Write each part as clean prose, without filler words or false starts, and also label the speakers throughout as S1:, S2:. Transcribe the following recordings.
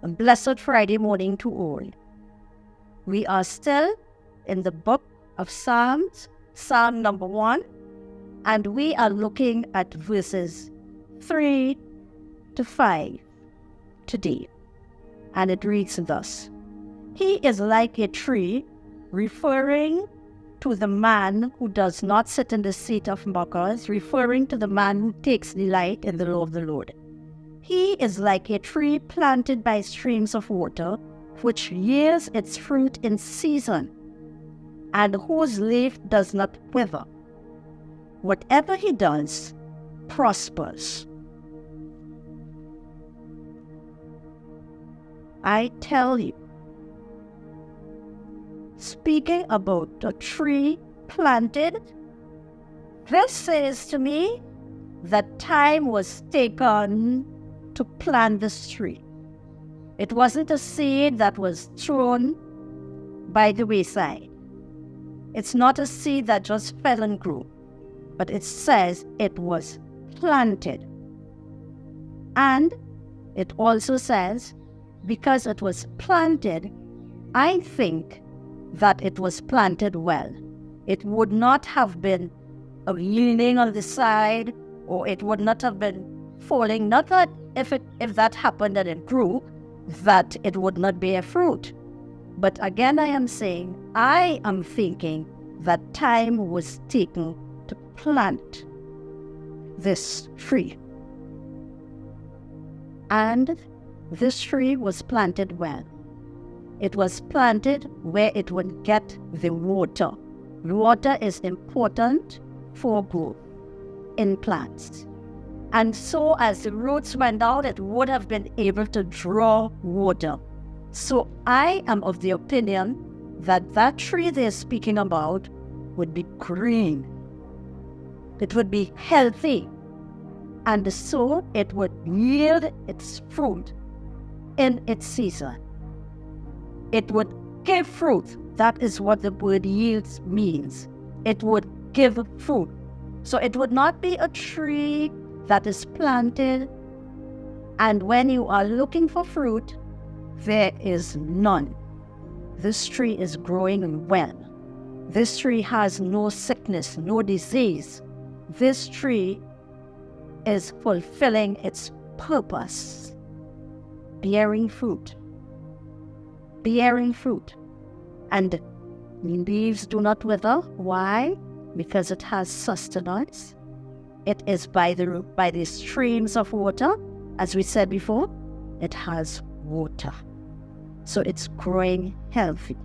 S1: A blessed Friday morning to all. We are still in the book of Psalms, Psalm number 1, and we are looking at verses 3 to 5 today. And it reads thus: He is like a tree, referring to the man who does not sit in the seat of mockers, referring to the man who takes delight in the law of the Lord. He is like a tree planted by streams of water, which yields its fruit in season, and whose leaf does not wither. Whatever he does prospers. I tell you, speaking about a tree planted, this says to me that time was taken to plant this tree. It wasn't a seed that was thrown by the wayside. It's not a seed that just fell and grew, but it says it was planted. And it also says, because it was planted, I think that it was planted well. It would not have been leaning on the side, or it would not have been falling. Not that if that happened and it grew, that it would not bear fruit. But again, I am thinking that time was taken to plant this tree. And this tree was planted well. It was planted where it would get the water. Water is important for growth in plants. And so as the roots went out, it would have been able to draw water. So I am of the opinion that that tree they're speaking about would be green. It would be healthy. And so it would yield its fruit in its season. It would give fruit. That is what the word yields means. It would give fruit. So it would not be a tree that is planted, and when you are looking for fruit, there is none. This tree is growing well. This tree has no sickness, no disease. This tree is fulfilling its purpose, bearing fruit. Bearing fruit. And leaves do not wither. Why? Because it has sustenance. It is by the streams of water. As we said before, it has water. So it's growing healthy.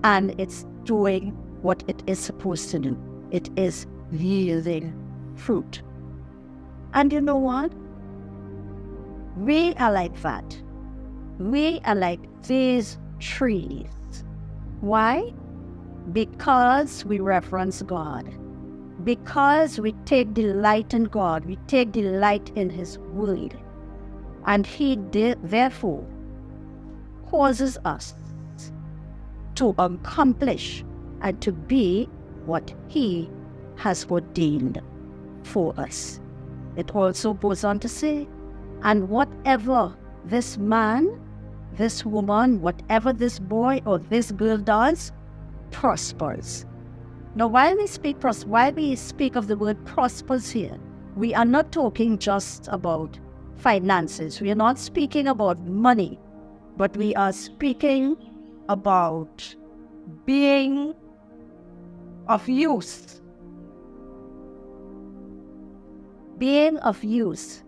S1: And it's doing what it is supposed to do. It is yielding fruit. And you know what? We are like that. We are like these trees. Why? Because we reverence God. Because we take delight in God. We take delight in His word. And He therefore causes us to accomplish and to be what He has ordained for us. It also goes on to say, and whatever this man, this woman, whatever this boy or this girl does, prospers. Now, while we speak of the word prospers here, we are not talking just about finances. We are not speaking about money, but we are speaking about being of use. Being of use,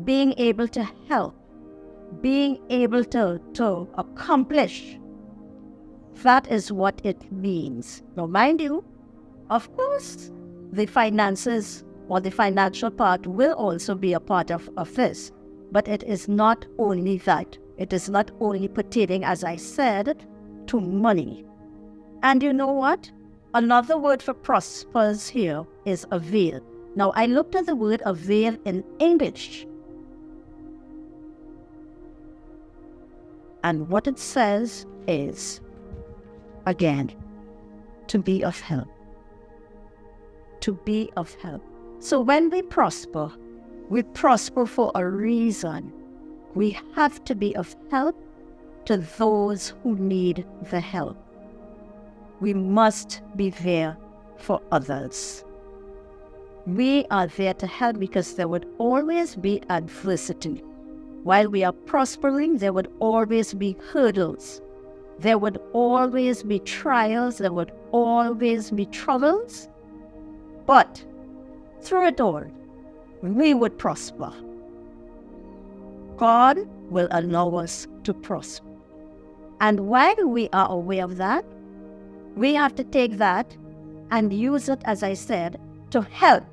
S1: being able to help, being able to accomplish. That is what it means. Now, mind you, of course, the finances or the financial part will also be a part of this. But it is not only that. It is not only pertaining, as I said, to money. And you know what? Another word for prospers here is avail. Now, I looked at the word avail in English. And what it says is, again, to be of help. To be of help. So when we prosper for a reason. We have to be of help to those who need the help. We must be there for others. We are there to help because there would always be adversity. While we are prospering, there would always be hurdles. There would always be trials. There would always be troubles. But through it all, we would prosper. God will allow us to prosper. And while we are aware of that, we have to take that and use it, as I said, to help.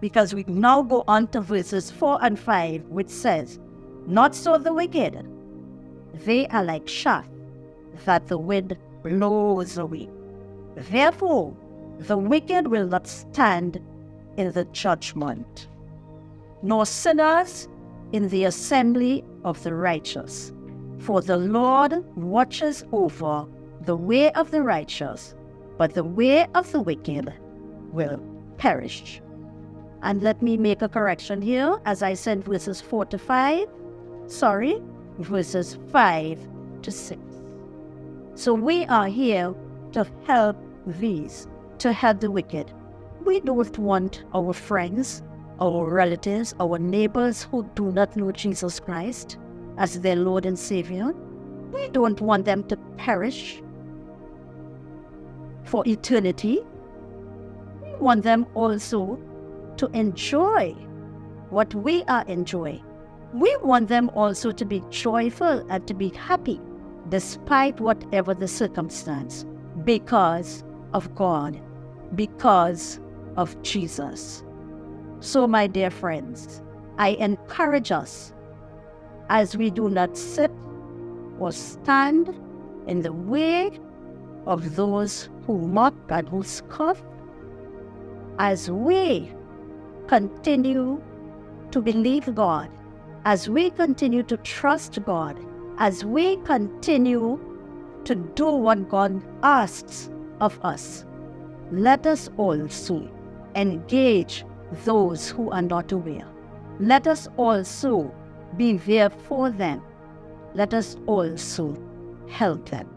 S1: Because we now go on to verses 4 and 5, which says, "Not so the wicked. They are like chaff that the wind blows away. Therefore, the wicked will not stand in the judgment, nor sinners in the assembly of the righteous. For the Lord watches over the way of the righteous, but the way of the wicked will perish." And let me make a correction here, as I said verses 4 to 5. Verses 5 to 6. So we are here to help these, to help the wicked. We don't want our friends, our relatives, our neighbors who do not know Jesus Christ as their Lord and Savior. We don't want them to perish for eternity. We want them also to enjoy what we are enjoying. We want them also to be joyful and to be happy despite whatever the circumstance, because of God, because of Jesus. So, my dear friends, I encourage us, as we do not sit or stand in the way of those who mock and who scoff, as we continue to believe God, as we continue to trust God, as we continue to do what God asks of us, let us also engage those who are not aware. Let us also be there for them. Let us also help them.